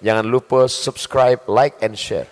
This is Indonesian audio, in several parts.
Jangan lupa subscribe, like, and share.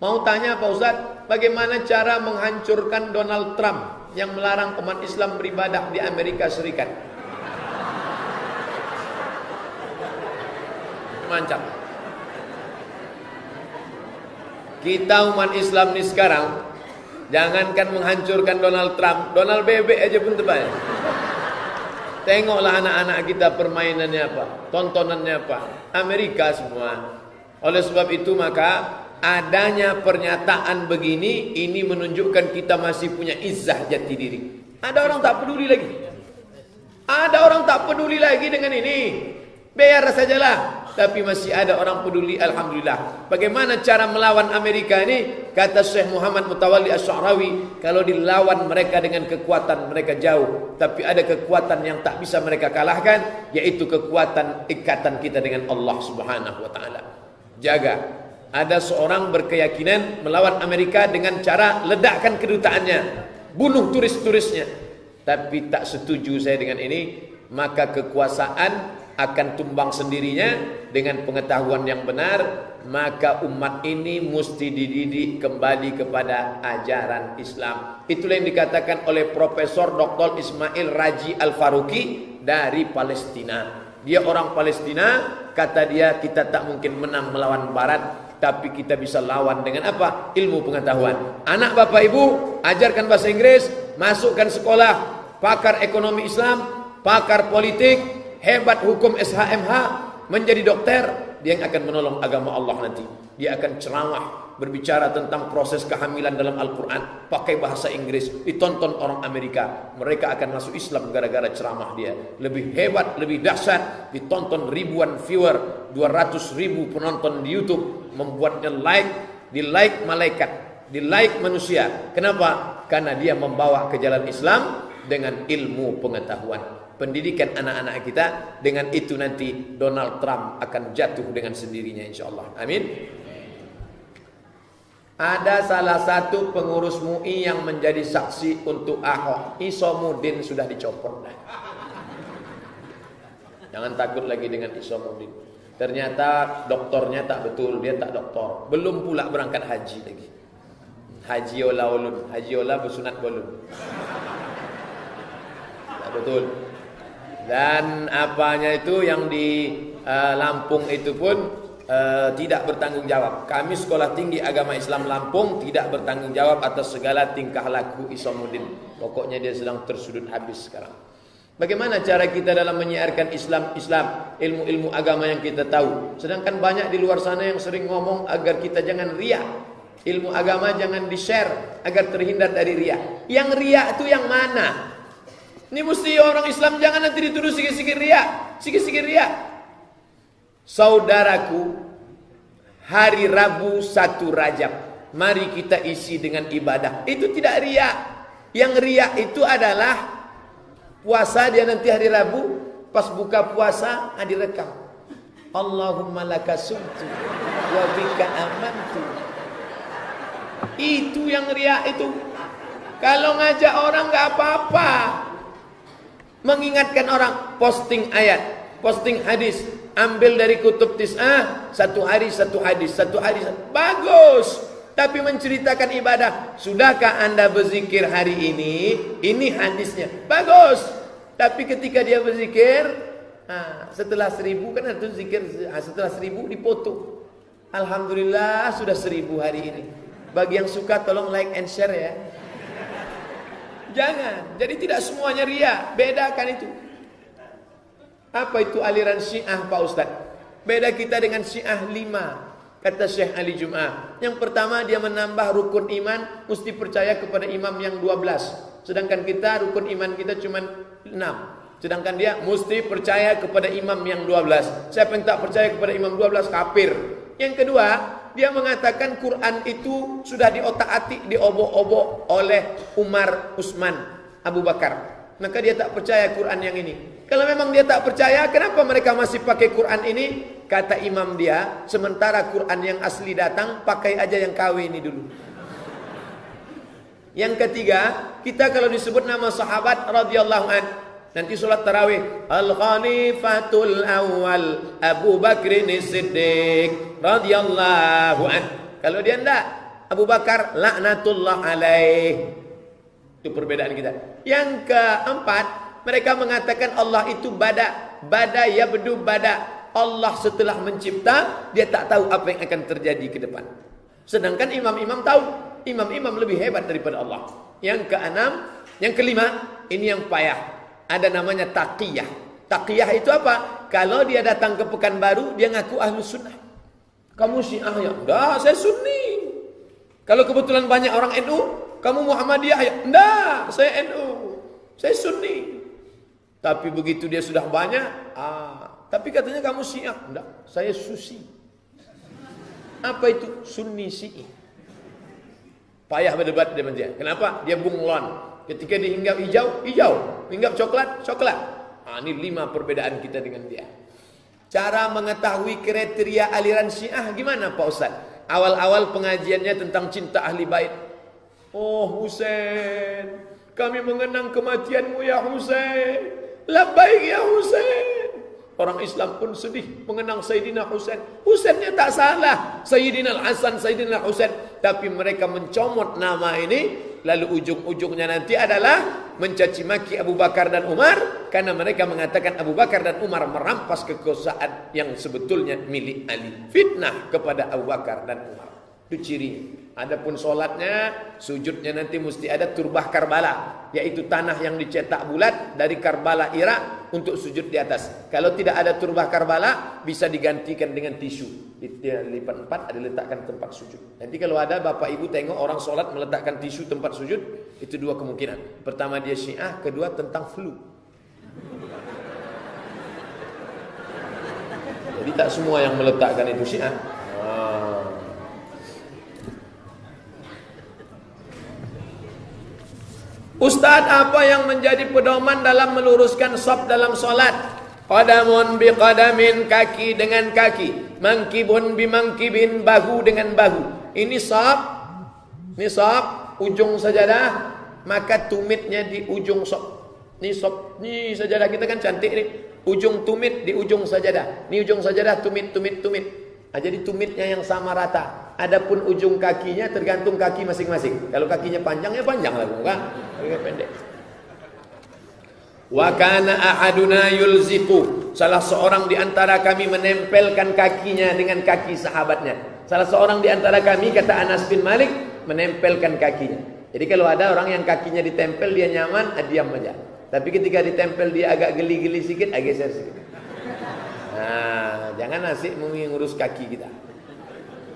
Mau tanya Pak Ustadz, bagaimana cara menghancurkan Donald Trump yang melarang umat Islam beribadah di Amerika Serikat? Mantap. Kita umat Islam ini sekarang, jangankan menghancurkan Donald Trump, Donald bebek aja pun tebal. Tengoklah anak-anak kita permainannya apa, tontonannya apa, Amerika semua. Oleh sebab itu maka adanya pernyataan begini, ini menunjukkan kita masih punya izzah jati diri. Ada orang tak peduli lagi. Ada orang tak peduli lagi dengan ini. Biar sajalah. Tapi masih ada orang peduli, alhamdulillah. Bagaimana cara melawan Amerika ini? Kata Syekh Muhammad Mutawalli Asy-Sya'rawi, kalau dilawan mereka dengan kekuatan, mereka jauh. Tapi ada kekuatan yang tak bisa mereka kalahkan, yaitu kekuatan ikatan kita dengan Allah Subhanahu wa taala. Jaga. Ada seorang berkeyakinan melawan Amerika dengan cara ledakkan kedutaannya, bunuh turis-turisnya. Tapi tak setuju saya dengan ini. Maka kekuasaan akan tumbang sendirinya dengan pengetahuan yang benar. Maka umat ini mesti dididik kembali kepada ajaran Islam. Itulah yang dikatakan oleh Profesor Dr. Ismail Raji Al-Faruqi dari Palestina. Dia orang Palestina. Kata dia, kita tak mungkin menang melawan Barat, tapi kita bisa lawan dengan apa? Ilmu pengetahuan. Anak bapak ibu, ajarkan bahasa Inggris, masukkan sekolah, pakar ekonomi Islam, pakar politik, hebat hukum SHMH, menjadi dokter. Dia yang akan menolong agama Allah nanti. Dia akan ceramah, berbicara tentang proses kehamilan dalam Al-Quran, pakai bahasa Inggris, ditonton orang Amerika. Mereka akan masuk Islam gara-gara ceramah dia. Lebih hebat, lebih dahsyat, ditonton ribuan viewer, 200.000 penonton di YouTube, membuatnya di-like malaikat, di-like manusia. Kenapa? Karena dia membawa ke jalan Islam dengan ilmu pengetahuan. Pendidikan anak-anak kita, dengan itu nanti Donald Trump akan jatuh dengan sendirinya insyaallah. Amin. Ada salah satu pengurus MUI yang menjadi saksi untuk Ahok. Isomuddin sudah dicopot. Jangan takut lagi dengan Isomuddin. Ternyata doktornya tak betul, dia tak doktor. Belum pula berangkat haji lagi. Haji ola ulun, haji ola bersunat bolun. Tak betul. Dan apanya itu yang di Lampung itu pun tidak bertanggung jawab. Kami Sekolah Tinggi Agama Islam Lampung tidak bertanggung jawab atas segala tingkah laku Isomuddin. Pokoknya dia sedang tersudut habis sekarang. Bagaimana cara kita dalam menyiarkan Islam, ilmu-ilmu agama yang kita tahu? Sedangkan banyak di luar sana yang sering ngomong agar kita jangan riya. Ilmu agama jangan di-share agar terhindar dari riya. Yang riya itu yang mana? Ini mesti orang Islam jangan nanti dituduh sikit-sikit riya, sikit-sikit riya. Saudaraku, hari Rabu 1 Rajab, mari kita isi dengan ibadah. Itu tidak riya. Yang riya itu adalah puasa dia nanti hari Rabu, pas buka puasa direkam. Allahumma laka sumtu wa bika amantu. Itu yang riya itu. Kalau ngajak orang enggak apa-apa. Mengingatkan orang, posting ayat, posting hadis, ambil dari kutub tis'ah, satu hari satu hadis, bagus. Tapi menceritakan ibadah, sudahkah anda berzikir hari ini hadisnya, bagus. Tapi ketika dia berzikir, setelah 1000 kan itu zikir, setelah 1000 dipoto. Alhamdulillah sudah 1000 hari ini. Bagi yang suka tolong like and share ya. Jangan. Jadi tidak semuanya riya. Bedakan itu. Apa itu aliran Syiah Pak Ustadz? Beda kita dengan Syiah 5. Kata Syekh Ali Jum'ah. Yang pertama dia menambah rukun iman. Mesti percaya kepada imam yang 12. Sedangkan kita rukun iman kita cuma 6. Sedangkan dia mesti percaya kepada imam yang 12. Siapa yang tak percaya kepada imam 12 kafir. Yang kedua, dia mengatakan Quran itu sudah diotak-atik, diobok-obok oleh Umar, Utsman, Abu Bakar. Maka dia tak percaya Quran yang ini. Kalau memang dia tak percaya, kenapa mereka masih pakai Quran ini? Kata imam dia, sementara Quran yang asli datang, pakai aja yang KW ini dulu. Yang ketiga, kita kalau disebut nama sahabat radhiyallahu an, Nanti sholat tarawih, Al-Khalifatul Awal Abu Bakrin Siddiq radhiyallahu an. Kalau dia enggak, Abu Bakar laknatullah alaih. Itu perbedaan kita. Yang keempat, mereka mengatakan Allah itu bada yabdu bada. Allah setelah mencipta, dia tak tahu apa yang akan terjadi ke depan. Sedangkan imam-imam tahu. Imam-imam lebih hebat daripada Allah. Yang keenam, yang kelima, ini yang payah. Ada namanya taqiyah. Taqiyah itu apa? Kalau dia datang ke Pekanbaru, dia ngaku ahlu sunnah. Kamu Syiah ya? Enggak, saya Sunni. Kalau kebetulan banyak orang NU, kamu Muhammadiyah ya? Enggak, saya NU. Saya Sunni. Tapi begitu dia sudah banyak, tapi katanya kamu Syiah. Enggak, saya Susi. Apa itu? Sunni Syi'i. Payah berdebat dengan dia. Kenapa? Dia bunglon. Ketika dihinggap hijau, hijau. Hinggap coklat, coklat. Ini 5 perbedaan kita dengan dia. Cara mengetahui kriteria aliran Syiah gimana Pak Ustaz? Awal-awal pengajiannya tentang cinta ahli bait. Oh Husain, kami mengenang kematianmu ya Husain. Labbaik ya Husain. Orang Islam pun sedih mengenang Sayyidina Husain. Husainnya tak salah, Sayyidina Al-Hasan, Sayyidina Husain. Tapi mereka mencomot nama ini, lalu ujung-ujungnya nanti adalah mencaci maki Abu Bakar dan Umar, karena mereka mengatakan Abu Bakar dan Umar merampas kekuasaan yang sebetulnya milik Ali. Fitnah kepada Abu Bakar dan Umar. Itu cirinya. Adapun solatnya, sujudnya nanti mesti ada turbah Karbala, yaitu tanah yang dicetak bulat dari Karbala Irak untuk sujud di atas. Kalau tidak ada turbah Karbala, bisa digantikan dengan tisu. Lipat 4, ada letakkan tempat sujud. Nanti kalau ada bapak ibu tengok orang solat meletakkan tisu tempat sujud, itu 2 kemungkinan. Pertama dia Syiah, kedua tentang flu. Jadi tak semua yang meletakkan itu Syiah. Ustaz, apa yang menjadi pedoman dalam meluruskan shaf dalam solat? Qadamun biqadamin, kaki dengan kaki. Mangkibun bimangkibin, bahu dengan bahu. Ini shaf, ujung sajadah, maka tumitnya di ujung shaf. Ini shaf, ini sajadah kita kan cantik nih. Ujung tumit di ujung sajadah. Ini ujung sajadah, tumit. Jadi tumitnya yang sama rata. Adapun ujung kakinya tergantung kaki masing-masing. Kalau kakinya panjang ya panjang lah, bukan? Kalau pendek. Wa kana ahaduna yulziqu. Salah seorang di antara kami menempelkan kakinya dengan kaki sahabatnya. Salah seorang di antara kami, kata Anas bin Malik, menempelkan kakinya. Jadi kalau ada orang yang kakinya ditempel dia nyaman, diam aja. Tapi ketika ditempel dia agak geli-geli sedikit, geser sedikit. Nah, jangan asik mengurus kaki kita.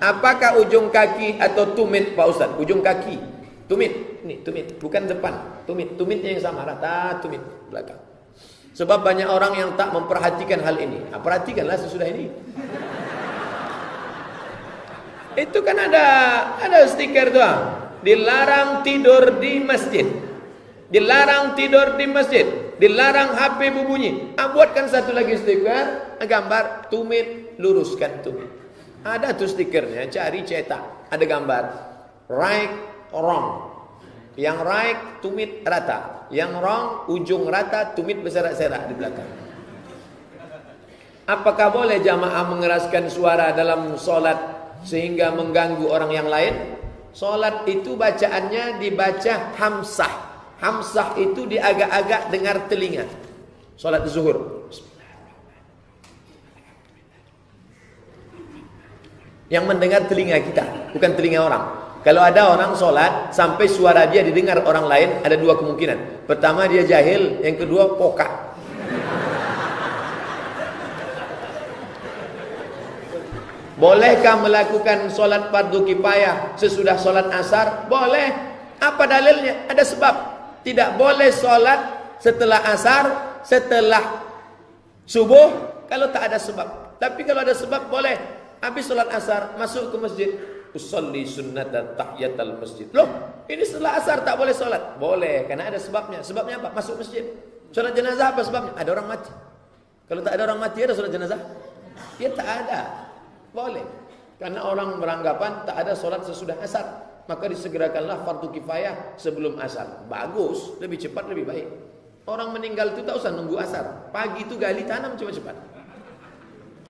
Apakah ujung kaki atau tumit Pak Ustaz? Ujung kaki, tumit. Ini tumit, bukan depan. Tumitnya yang sama rata, tumit belakang. Sebab banyak orang yang tak memperhatikan hal ini. Perhatikanlah sesudah ini. Itu kan ada stiker tuh. Dilarang tidur di masjid. Dilarang tidur di masjid. Dilarang HP berbunyi. Buatkan satu lagi stiker, gambar tumit, luruskan tumit. Ada tuh stikernya, cari cetak. Ada gambar right, wrong. Yang right, tumit rata. Yang wrong, ujung rata, tumit berserak-serak di belakang. Apakah boleh jamaah mengeraskan suara dalam solat sehingga mengganggu orang yang lain? Solat itu bacaannya dibaca hamsah. Hamsah itu diagak-agak dengar telinga. Solat zuhur. Yang mendengar telinga kita, bukan telinga orang. Kalau ada orang solat sampai suara dia didengar orang lain, ada 2 kemungkinan. Pertama dia jahil, yang kedua pokak. Bolehkah melakukan solat fardu kifayah sesudah solat asar? Boleh. Apa dalilnya? Ada sebab. Tidak boleh solat setelah asar, setelah subuh, kalau tak ada sebab. Tapi kalau ada sebab boleh. Habis solat asar, masuk ke masjid. Usolli sunnata tahiyatal masjid. Loh, ini setelah asar tak boleh solat? Boleh, karena ada sebabnya. Sebabnya apa? Masuk masjid. Solat jenazah apa sebabnya? Ada orang mati. Kalau tak ada orang mati, ada solat jenazah? Ya tak ada. Boleh. Karena orang beranggapan tak ada solat sesudah asar. Maka disegerakanlah fardu kifayah sebelum asar. Bagus, lebih cepat, lebih baik. Orang meninggal itu tak usah nunggu asar. Pagi itu gali tanam cepat-cepat.